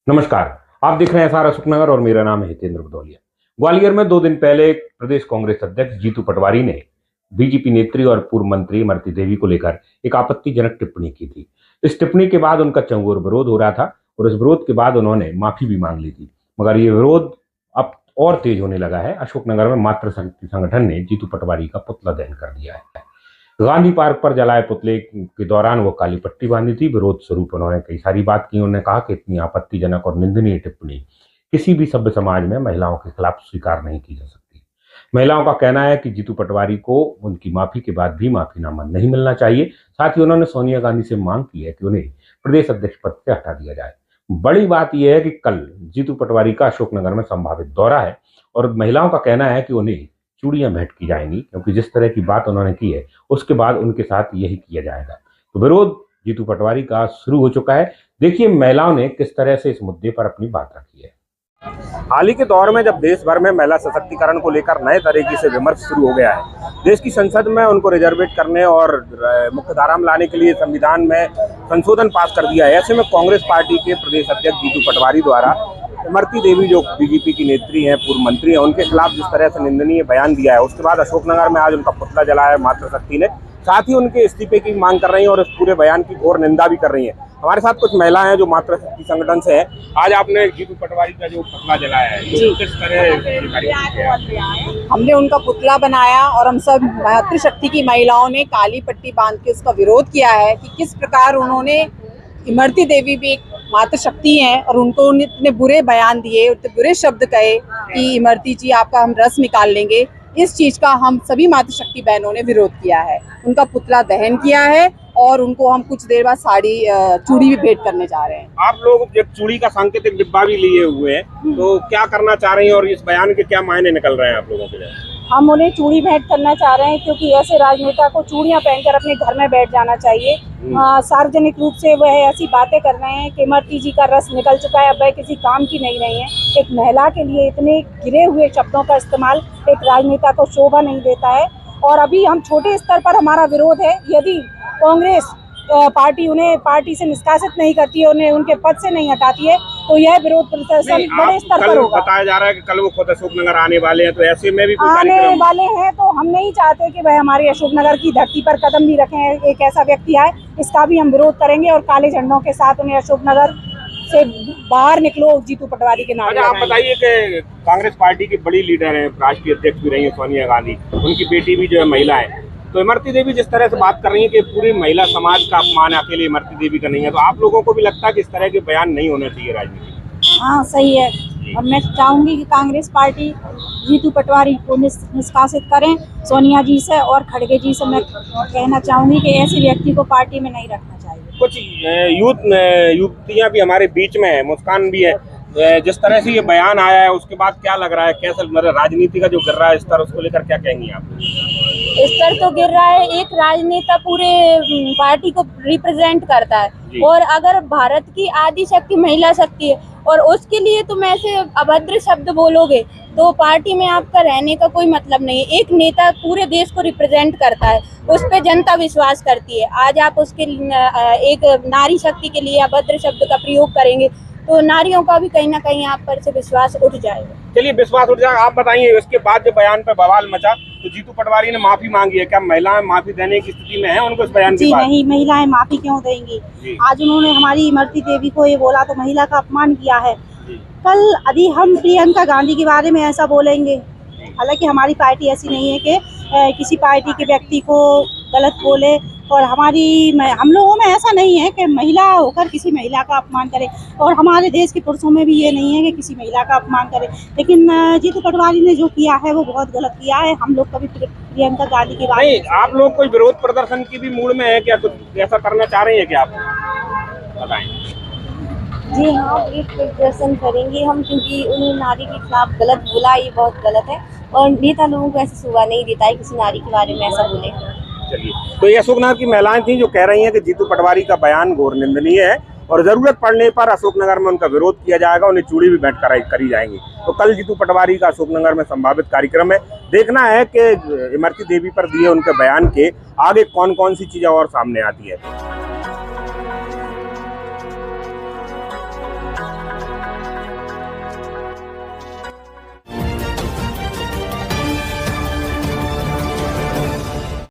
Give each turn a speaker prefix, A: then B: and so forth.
A: नमस्कार। आप देख रहे हैं सारा सुखनगर और मेरा नाम है हितेंद्र भदौलिया। ग्वालियर में 2 दिन पहले प्रदेश कांग्रेस अध्यक्ष जीतू पटवारी ने बीजेपी नेत्री और पूर्व मंत्री इमरती देवी को लेकर एक आपत्तिजनक टिप्पणी की थी। इस टिप्पणी के बाद उनका चहुंओर विरोध हो रहा था और इस विरोध के बाद उन्होंने माफी भी मांग ली थी, मगर ये विरोध अब और तेज होने लगा है। अशोकनगर में मातृशक्ति संगठन ने जीतू पटवारी का पुतला दहन कर दिया है। गांधी पार्क पर जलाए पुतले के दौरान वो काली पट्टी बांधी थी। विरोध स्वरूप उन्होंने कई सारी बात की। उन्होंने कहा कि इतनी आपत्तिजनक और निंदनीय टिप्पणी किसी भी सभ्य समाज में महिलाओं के खिलाफ स्वीकार नहीं की जा सकती। महिलाओं का कहना है कि जीतू पटवारी को उनकी माफी के बाद भी माफीनामा नहीं मिलना चाहिए। साथ ही उन्होंने सोनिया गांधी से मांग की है कि उन्हें प्रदेश अध्यक्ष पद से हटा दिया जाए। बड़ी बात यह है कि कल जीतू पटवारी का अशोकनगर में संभावित दौरा है और महिलाओं का कहना है कि उन्हें चूड़ियां भेंट की जाएंगी, क्योंकि जिस तरह की बात उन्होंने की है उसके बाद उनके साथ यही किया जाएगा। तो विरोध जीतू पटवारी का शुरू हो चुका है। देखिए महिलाओं ने किस तरह से इस मुद्दे पर अपनी बात रखी है। हाल ही के दौर में जब देश भर में महिला सशक्तिकरण को लेकर नए तरीके से विमर्श शुरू हो गया है, देश की संसद में उनको रिजर्वेट करने और मुख्यधारा में लाने के लिए संविधान में संशोधन पास कर दिया है। ऐसे में कांग्रेस पार्टी के प्रदेश अध्यक्ष जीतू पटवारी द्वारा इमरती देवी जो बीजेपी की नेत्री हैं, पूर्व मंत्री हैं, उनके खिलाफ जिस तरह से निंदनीय बयान दिया है, उसके बाद अशोकनगर में आज उनका पुतला जलाया है मातृशक्ति ने। साथ ही उनके इस्तीफे की मांग कर रही हैं और इस पूरे बयान की घोर निंदा भी कर रही हैं। हमारे साथ कुछ महिलाएं हैं जो मातृशक्ति संगठन से है। आज आपने जीतू पटवारी का जो पुतला जलाया है, तो किस तरह
B: हमने उनका पुतला बनाया और हम सब मातृशक्ति की महिलाओं ने काली पट्टी बांध के उसका विरोध किया है कि किस प्रकार उन्होंने, इमरती देवी भी एक मातृशक्ति हैं और उनको इतने बुरे बयान दिए, इतने बुरे शब्द कहे कि इमरती जी आपका हम रस निकाल लेंगे। इस चीज का हम सभी मातृशक्ति बहनों ने विरोध किया है। उनका पुतला दहन किया है और उनको हम कुछ देर बाद चूड़ी भी भेंट करने जा रहे हैं।
A: आप लोग एक चूड़ी का सांकेतिक डिब्बा भी लिए हुए हैं, तो क्या करना चाह रही हैं और इस बयान के क्या मायने निकल रहे हैं आप लोगों के लिए?
B: हम उन्हें चूड़ी भेंट करना चाह रहे हैं क्योंकि ऐसे राजनेता को चूड़ियां पहनकर अपने घर में बैठ जाना चाहिए। सार्वजनिक रूप से वह ऐसी बातें कर रहे हैं कि इमरती जी का रस निकल चुका है, अब वह किसी काम की नहीं रही है। एक महिला के लिए इतने गिरे हुए शब्दों का इस्तेमाल एक राजनेता को शोभा नहीं देता है। और अभी हम छोटे स्तर पर हमारा विरोध है, यदि कांग्रेस पार्टी उन्हें पार्टी से निष्कासित नहीं करती है, उन्हें उनके पद से नहीं हटाती है, तो यह विरोध प्रदर्शन बड़े स्तर पर होगा।
A: बताया जा रहा है कि कल वो खुद अशोकनगर आने वाले हैं, तो ऐसे में भी
B: आने वाले हैं, तो हम नहीं चाहते कि वह हमारे अशोकनगर की धरती पर कदम भी रखें। एक ऐसा व्यक्ति आए, इसका भी हम विरोध करेंगे और काले झंडों के साथ उन्हें अशोकनगर से बाहर निकलो जीतू पटवारी के नाम।
A: आप बताइए कि कांग्रेस पार्टी की बड़ी लीडर है, राष्ट्रीय अध्यक्ष भी रही है सोनिया गांधी, उनकी बेटी भी जो है महिला है, तो इमरती देवी जिस तरह से बात कर रही है कि पूरी महिला समाज का अपमान अकेले इमरती देवी का नहीं है, तो आप लोगों को भी लगता है कि इस तरह के बयान नहीं होने चाहिए राजनीति में?
B: हाँ सही है, और मैं चाहूंगी कि कांग्रेस पार्टी जीतू पटवारी को निष्कासित करें। सोनिया जी से और खड़गे जी से मैं कहना चाहूंगी कि ऐसे व्यक्ति को पार्टी में नहीं रखना चाहिए।
A: कुछ युवतियां भी हमारे बीच में है, मुस्कान भी है, जिस तरह से ये बयान आया है उसके बाद क्या लग रहा है, कैसे मतलब राजनीति का जो गिर रहा है स्तर, उसको लेकर क्या कहेंगी आप?
C: स्तर तो गिर रहा है, एक राजनेता पूरे पार्टी को रिप्रेजेंट करता है और अगर भारत की आदि शक्ति महिला शक्ति है और उसके लिए तुम ऐसे अभद्र शब्द बोलोगे तो पार्टी में आपका रहने का कोई मतलब नहीं है। एक नेता पूरे देश को रिप्रेजेंट करता है, उस पर जनता विश्वास करती है। आज आप उसके एक नारी शक्ति के लिए अभद्र शब्द का प्रयोग करेंगे तो नारियों का भी कहीं ना कहीं आप पर से विश्वास उठ जाएगा।
A: चलिए विश्वास उठ जाएगा। आप बताइए, इसके बाद जो बयान पे बवाल मचा तो जीतू पटवारी ने माफी मांगी है, क्या महिलाएं माफी देने की स्थिति में है उनको इस बयान के बाद?
B: नहीं, महिलाएं माफी क्यों देंगी? आज उन्होंने हमारी इमरती देवी को ये बोला तो महिला का अपमान किया है। कल यदि हम प्रियंका गांधी के बारे में ऐसा बोलेंगे, हालांकि हमारी पार्टी ऐसी नहीं है कि किसी पार्टी के व्यक्ति को गलत बोले, और हम लोगों में ऐसा नहीं है कि महिला होकर किसी महिला का अपमान करे, और हमारे देश के पुरुषों में भी ये नहीं है कि किसी महिला का अपमान करे। लेकिन जीतू पटवारी ने जो किया है वो बहुत गलत किया है। हम लोग कभी प्रियंका गांधी की बात नहीं।
A: आप लोग कोई विरोध प्रदर्शन की भी मूड में है क्या, कुछ ऐसा करना चाह रही है क्या आप? बताएं।
C: जी हाँ, एक प्रदर्शन करेंगे हम, क्योंकि उन्हें नारी के खिलाफ गलत बोला, ये बहुत गलत है और नेता लोगों को ऐसा शोभा नहीं देता है किसी नारी के बारे में ऐसा बोले।
A: चलिए, तो ये अशोकनगर की महिलाएं थी जो कह रही हैं कि जीतू पटवारी का बयान घोर निंदनीय है और जरूरत पड़ने पर अशोकनगर में उनका विरोध किया जाएगा, उन्हें चूड़ी भी भेंट करी जाएंगी। तो कल जीतू पटवारी का अशोकनगर में संभावित कार्यक्रम है। देखना है कि इमरती देवी पर दिए उनके बयान के आगे कौन कौन सी चीजें और सामने आती है।